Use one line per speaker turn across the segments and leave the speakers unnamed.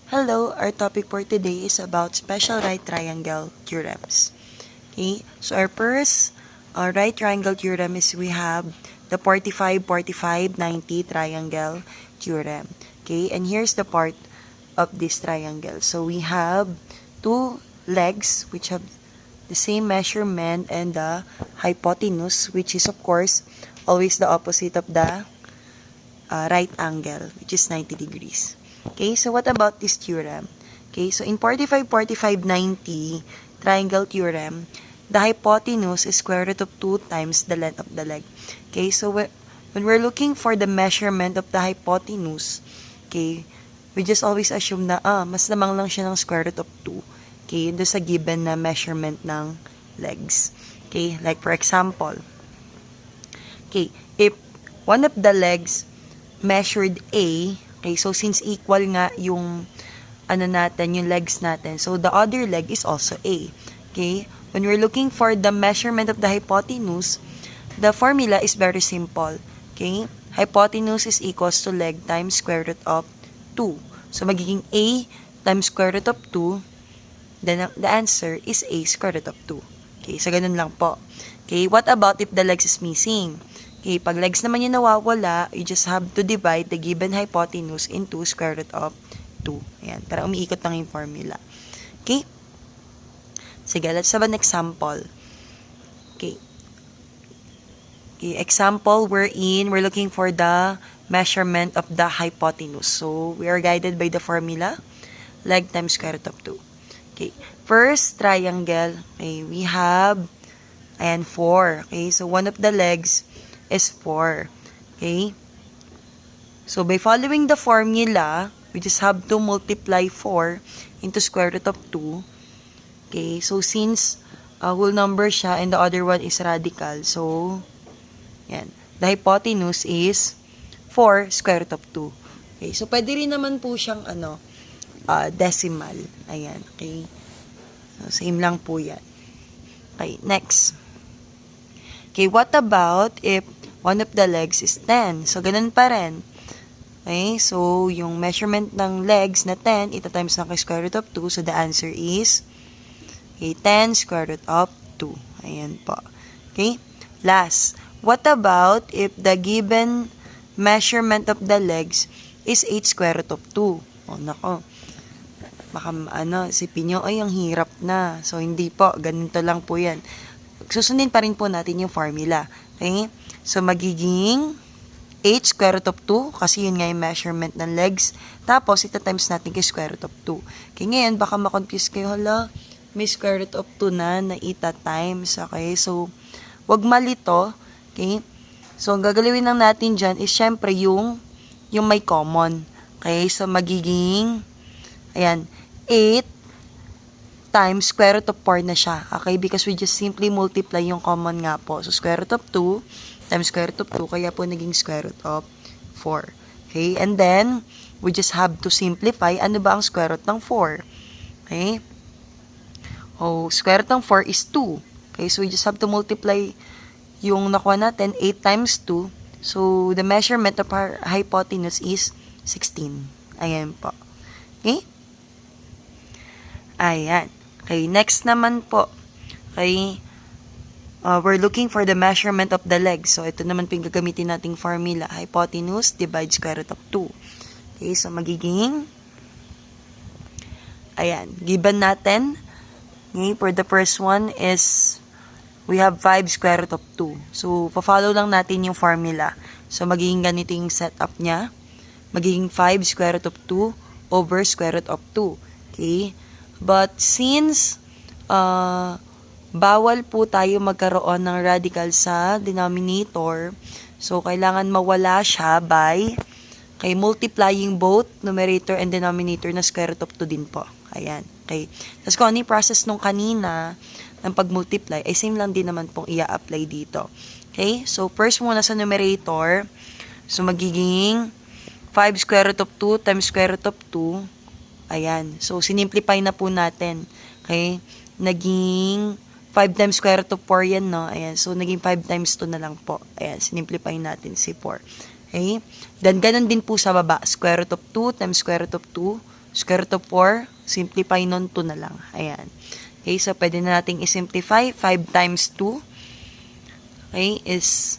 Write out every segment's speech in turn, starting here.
Hello, our topic for today is about special right triangle theorems. Okay, so our first right triangle theorem is we have the 45-45-90 triangle theorem. Okay, and here's the part of this triangle. So we have two legs which have the same measurement and the hypotenuse, which is of course always the opposite of the right angle, which is 90 degrees. Okay, so what about this theorem? Okay, so in 45-45-90 triangle theorem, the hypotenuse is square root of 2 times the length of the leg. Okay, so when we're looking for the measurement of the hypotenuse, okay, we just always assume na, mas lamang lang siya ng square root of 2. Okay, doon sa given na measurement ng legs. Okay, like for example, okay, if one of the legs measured A, okay, so since equal nga yung yung legs natin, so the other leg is also A. Okay, when we're looking for the measurement of the hypotenuse, the formula is very simple. Okay, hypotenuse is equals to leg times square root of 2. So magiging A times square root of 2, then the answer is A square root of 2. Okay, so ganun lang po. Okay, what about if the legs is missing? Okay, pag legs naman yung nawawala, you just have to divide the given hypotenuse into square root of 2. Ayan, para umiikot lang yung formula. Okay? Sige, let's have an example. Okay. Okay, example wherein we're looking for the measurement of the hypotenuse. So, we are guided by the formula, leg times square root of 2. Okay, first triangle, okay, we have, 4. Okay, so one of the legs is 4. Okay? So, by following the formula, we just have to multiply 4 into square root of 2. Okay? So, since whole number siya and the other one is radical, so, yan. The hypotenuse is 4 square root of 2. Okay? So, pwede rin naman po siyang, decimal. Ayan. Okay? So, same lang po yan. Okay, next. Okay, what about if one of the legs is 10? So, ganun pa rin. Okay, so, yung measurement ng legs na 10, ito times ng square root of 2. So, the answer is, okay, 10 square root of 2. Ayan po. Okay, last. What about if the given measurement of the legs is 8 square root of 2? Oh, nako. Baka, isipin nyo, ay, ang hirap na. So, hindi po. Ganito lang po yan. Susundin pa rin po natin yung formula. Okay? So, magiging 8 square root of 2, kasi yun nga yung measurement ng legs. Tapos, ito times natin kay square root of 2. Okay, ngayon, baka makonfuse kayo, hala, may square root of 2 na ita times. Okay? So, wag malito. Okay? So, ang gagalawin lang natin dyan is, syempre, yung may common. Okay? So, magiging, 8 times square root of 4 na siya. Okay? Because we just simply multiply yung common nga po. So, square root of 2 times square root of 2, kaya po naging square root of 4. Okay? And then, we just have to simplify. Ano ba ang square root ng 4? Okay? Oh, square root ng 4 is 2. Okay? So, we just have to multiply yung nakuha natin, 8 times 2. So, the measurement of our hypotenuse is 16. Ayan po. Okay? Ayan. Okay, next naman po. Okay, we're looking for the measurement of the legs. So, ito naman po yung gagamitin nating formula. Hypotenuse divides square root of 2. Okay, so magiging, given natin. Okay, for the first one is, we have 5 square root of 2. So, pa-follow lang natin yung formula. So, magiging ganito yung setup niya. Magiging 5 square root of 2 over square root of 2. Okay, but since bawal po tayo magkaroon ng radical sa denominator, so kailangan mawala siya by multiplying both numerator and denominator na square root of 2 din po. Ayan. Okay. Tapos kung ano yung process nung kanina ng pag-multiply, ay same lang din naman pong i-apply dito. Okay. So, first muna sa numerator, so magiging 5 square root of 2 times square root of 2. Ayan. So, sinimplify na po natin. Okay? Naging 5 times square root of 4 yan, no? Ayan. So, naging 5 times 2 na lang po. Ayan. Sinimplify natin si 4. Okay? Then, ganun din po sa baba. Square root of 2 times square root of 2. Square root of 4, simplify nun 2 na lang. Ayan. Okay, so pwede na nating i-simplify. 5 times 2, okay, is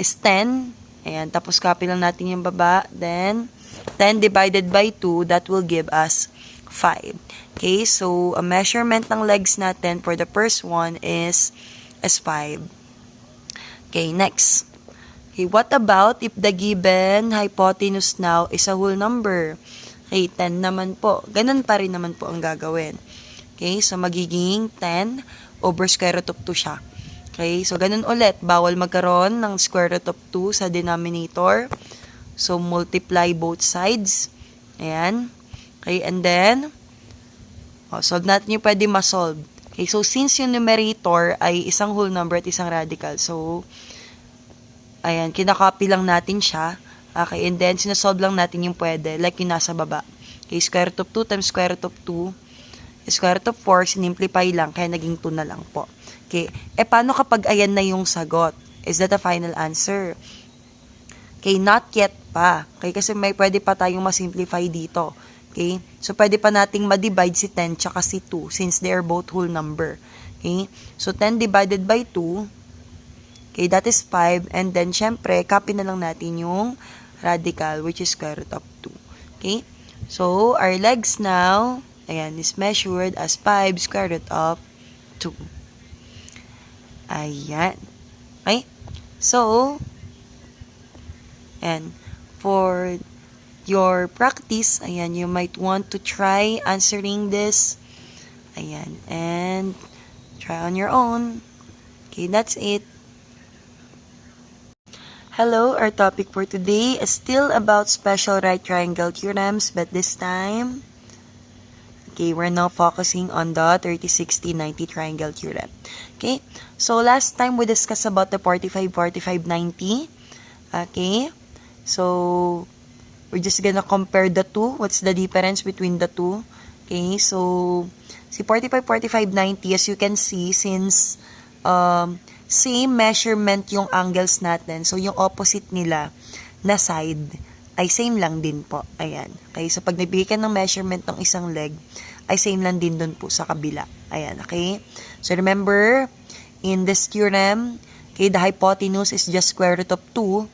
10. Ayan, tapos copy lang natin yung baba. Then, 10 divided by 2, that will give us 5. Okay, so, a measurement ng legs natin for the first one is 5. Okay, next. Okay, what about if the given hypotenuse now is a whole number? Okay, 10 naman po. Ganun pa rin naman po ang gagawin. Okay, so magiging 10 over square root of 2 siya. Okay, so ganun ulit. Bawal magkaroon ng square root of 2 sa denominator. So, multiply both sides. Ayan. Okay, and then, solve natin yung pwede ma-solve. Okay, so since yung numerator ay isang whole number at isang radical, so, ayan, kinakopy lang natin siya. Okay, and then, sinasolve lang natin yung pwede, like yung nasa baba. Okay, square root of 2 times square root of 2, square root of 4, sinimplify lang, kaya naging 2 na lang po. Okay, paano kapag ayan na yung sagot? Is that a final answer? Okay, not yet pa. Okay, kasi may pwede pa tayong masimplify dito. Okay, so pwede pa nating ma-divide si 10 tsaka si 2 since they are both whole number. Okay, so 10 divided by 2, okay, that is 5, and then, syempre, copy na lang natin yung radical, which is square root of 2. Okay, so, our legs now, ayan, is measured as 5 square root of 2. Ayan. Okay, so, and for your practice, ayan, you might want to try answering this. Ayan, and try on your own. Okay, that's it. Hello, our topic for today is still about special right triangle theorems, but this time, okay, we're now focusing on the 30, 60, 90 triangle theorem. Okay, so last time we discussed about the 45, 45, 90. Okay, so we're just gonna compare the two. What's the difference between the two? Okay, so si 45, 45, 90, as you can see, since same measurement yung angles natin, so yung opposite nila na side ay same lang din po. Ayan. Okay, so pag nabigay ka ng measurement ng isang leg, ay same lang din dun po sa kabila. Ayan, okay? So remember, in this theorem, okay, the hypotenuse is just square root of 2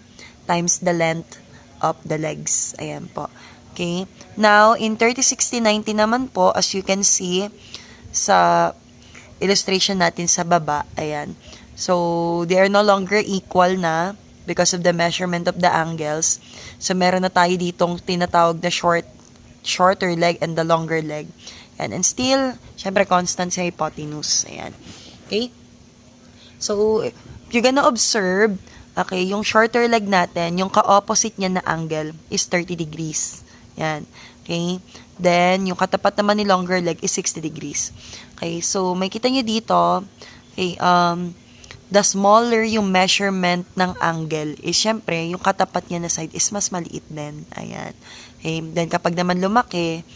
times the length of the legs. Ayan po. Okay? Now, in 30, 60, 90 naman po, as you can see sa illustration natin sa baba, ayan. So, they are no longer equal na because of the measurement of the angles. So, meron na tayo ditong tinatawag na shorter leg and the longer leg. And still, syempre, constant sa hypotenuse. Ayan. Okay? So, you're gonna observe, okay, yung shorter leg natin, yung ka-opposite niya na angle is 30 degrees. Yan. Okay? Then, yung katapat naman ni longer leg is 60 degrees. Okay? So, may kita nyo dito, okay, the smaller yung measurement ng angle is, syempre, yung katapat niya na side is mas maliit din. Ayan. Okay? Then, kapag naman lumaki,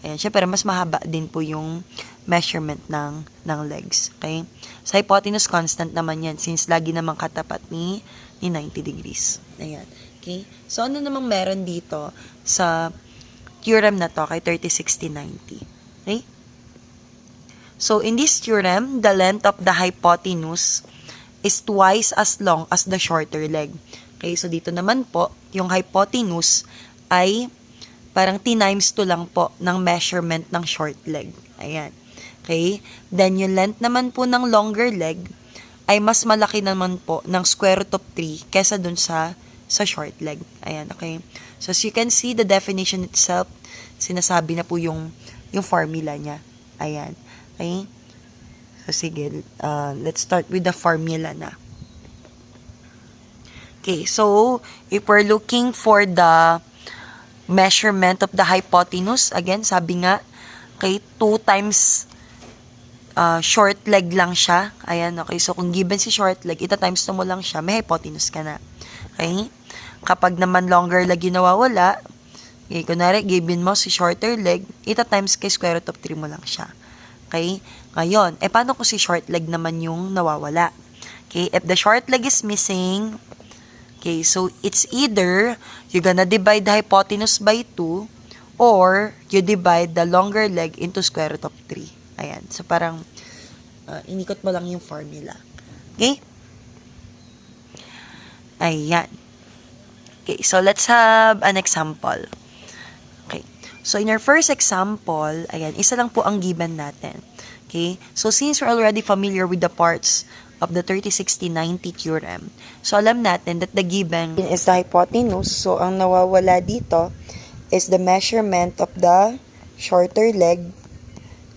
ayan, syempre, mas mahaba din po yung measurement ng legs. Okay? Sa hypotenuse, constant naman yan since lagi namang katapat ni 90 degrees. Ayan. Okay? So, ano namang meron dito sa theorem na to kay 30, 60, 90? Okay? So, in this theorem, the length of the hypotenuse is twice as long as the shorter leg. Okay? So, dito naman po, yung hypotenuse ay parang t-2 lang po ng measurement ng short leg. Ayan. Okay? Then, yung length naman po ng longer leg ay mas malaki naman po ng square root of 3 kesa dun sa short leg. Ayan, okay? So, as you can see, the definition itself, sinasabi na po yung formula niya. Ayan. Okay? So, sige, let's start with the formula na. Okay, so, if we're looking for the measurement of the hypotenuse, again, sabi nga, okay, 2 times short leg lang siya. Ayan, okay. So, kung given si short leg, ita-times mo lang siya, may hypotenuse ka na. Okay? Kapag naman longer leg yung nawawala, okay, kunwari, given mo si shorter leg, ita-times kay square root of 3 mo lang siya. Okay? Ngayon, paano kung si short leg naman yung nawawala? Okay, if the short leg is missing, okay, so it's either you're gonna divide the hypotenuse by 2, or you divide the longer leg into square root of 3. Ayan. So, parang inikot mo lang yung formula. Okay? Ayan. Okay, so let's have an example. Okay. So, in our first example, ayan, isa lang po ang given natin. Okay? So, since we're already familiar with the parts of the 30, 60, 90 theorem, so alam natin that the given is the hypotenuse. So, ang nawawala dito is the measurement of the shorter leg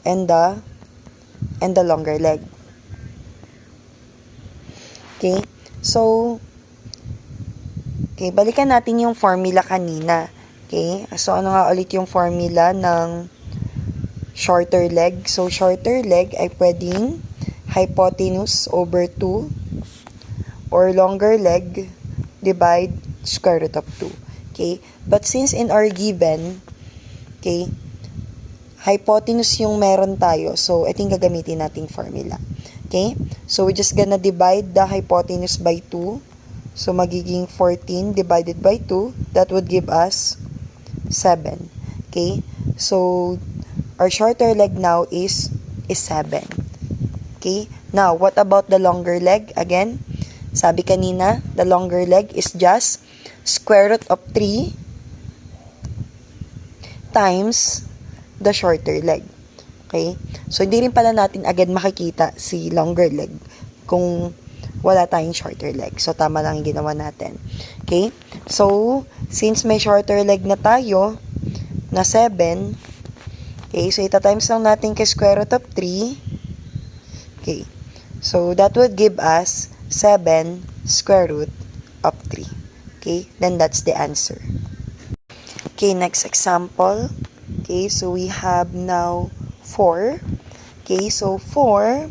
and the longer leg. Okay? So, okay, balikan natin yung formula kanina. Okay? So, ano nga ulit yung formula ng shorter leg? So, shorter leg ay pwedeng hypotenuse over 2 or longer leg divide square root of 2. Okay? But since in our given, okay, hypotenuse yung meron tayo, so ito yung gagamitin nating formula. Okay? So, we're just gonna divide the hypotenuse by 2. So, magiging 14 divided by 2. That would give us 7. Okay? So, our shorter leg now is 7. Okay? Now, what about the longer leg? Again, sabi kanina, the longer leg is just square root of 3 times the shorter leg. Okay? So, hindi rin pala natin agad makikita si longer leg kung wala tayong shorter leg. So, tama lang yung ginawa natin. Okay? So, since may shorter leg na tayo, na 7, okay, so ita-times lang natin kay square root of 3. Okay. So, that would give us 7 square root of 3. Okay? Then, that's the answer. Okay, next example. Okay, so we have now 4. Okay, so 4,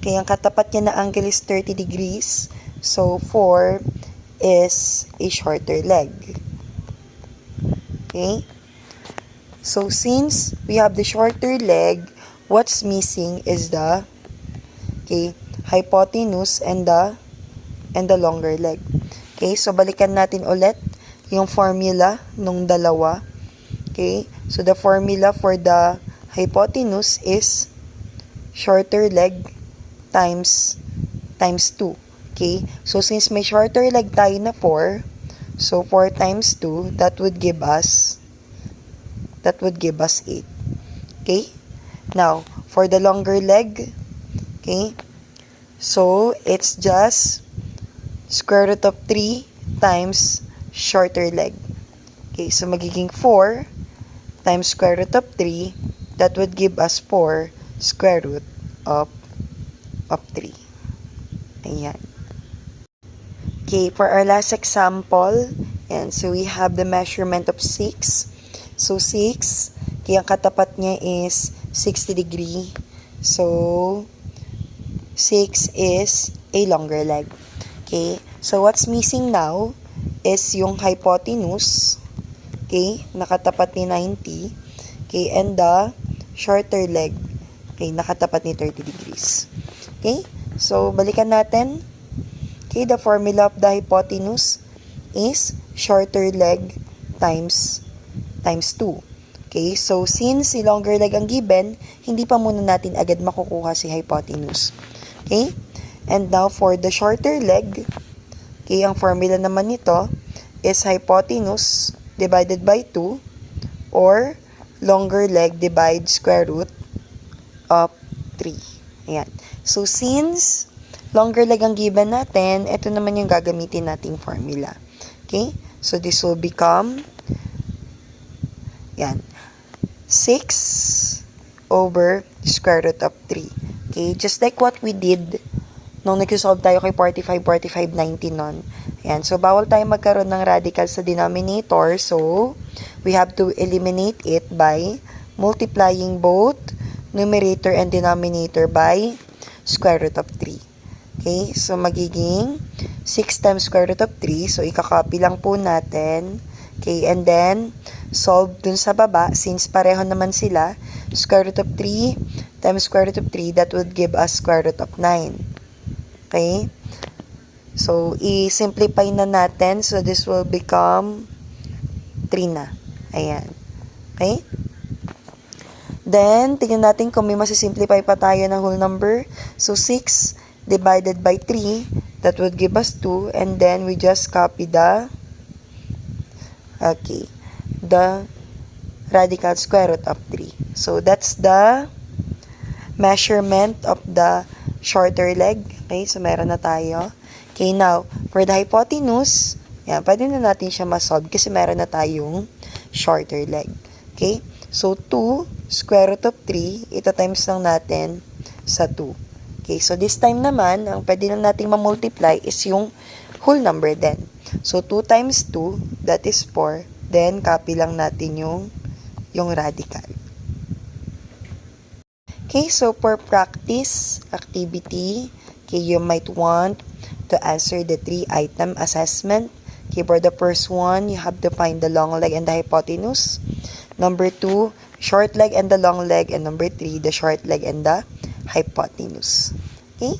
okay, ang katapat niya na angle is 30 degrees. So, 4 is a shorter leg. Okay? So, since we have the shorter leg, what's missing is the, okay, hypotenuse and the longer leg. Okay? So, balikan natin ulit yung formula nung dalawa. Okay? So, the formula for the hypotenuse is shorter leg times 2. Okay? So, since may shorter leg tayo na 4, so 4 times 2, that would give us 8. Okay? Now, for the longer leg, okay, so it's just square root of 3 times shorter leg. Okay, so magiging 4 times square root of 3, that would give us 4 square root of 3. Ayan. Okay, for our last example, and so we have the measurement of 6. So, 6, kaya ang katapat niya is 60 degree. So, 6 is a longer leg. Okay, so what's missing now is yung hypotenuse, okay, nakatapat ni 90, okay, and the shorter leg, okay, nakatapat ni 30 degrees. Okay, so balikan natin. Okay, the formula of the hypotenuse is shorter leg times 2. Okay, so since si longer leg ang given, hindi pa muna natin agad makukuha si hypotenuse. Okay, and now for the shorter leg, okay, ang formula naman nito is hypotenuse divided by 2 or longer leg divide square root of 3. Ayan. So, since longer leg ang given natin, ito naman yung gagamitin nating formula. Okay? So, this will become, yan, 6 over square root of 3. Okay? Just like what we did nung nag-solve tayo kay 45, 90 nun. Ayan. So, bawal tayo magkaroon ng radical sa denominator. So, we have to eliminate it by multiplying both numerator and denominator by square root of 3. Okay? So, magiging 6 times square root of 3. So, ikakopy lang po natin. Okay? And then, solve dun sa baba. Since pareho naman sila, square root of 3 times square root of 3, that would give us square root of 9. Okay? So, i-simplify na natin. So, this will become 3 na. Ayan. Okay? Then, tingnan natin kung may masisimplify pa tayo ng whole number. So, 6 divided by 3, that would give us 2. And then, we just copy the radical square root of 3. So, that's the measurement of the shorter leg. Okay, so meron na tayo. Okay, now, for the hypotenuse, yan, pwede na natin siya masolve kasi meron na tayong shorter leg. Okay, so 2 square root of 3, ito times lang natin sa 2. Okay, so this time naman, ang pwede lang natin ma-multiply is yung whole number din. So 2 times 2, that is 4. Then, copy lang natin yung radical. Okay, so for practice activity, okay, you might want to answer the 3-item assessment. Okay, for the first one, you have to find the long leg and the hypotenuse. Number 2, short leg and the long leg. And number 3, the short leg and the hypotenuse. Okay?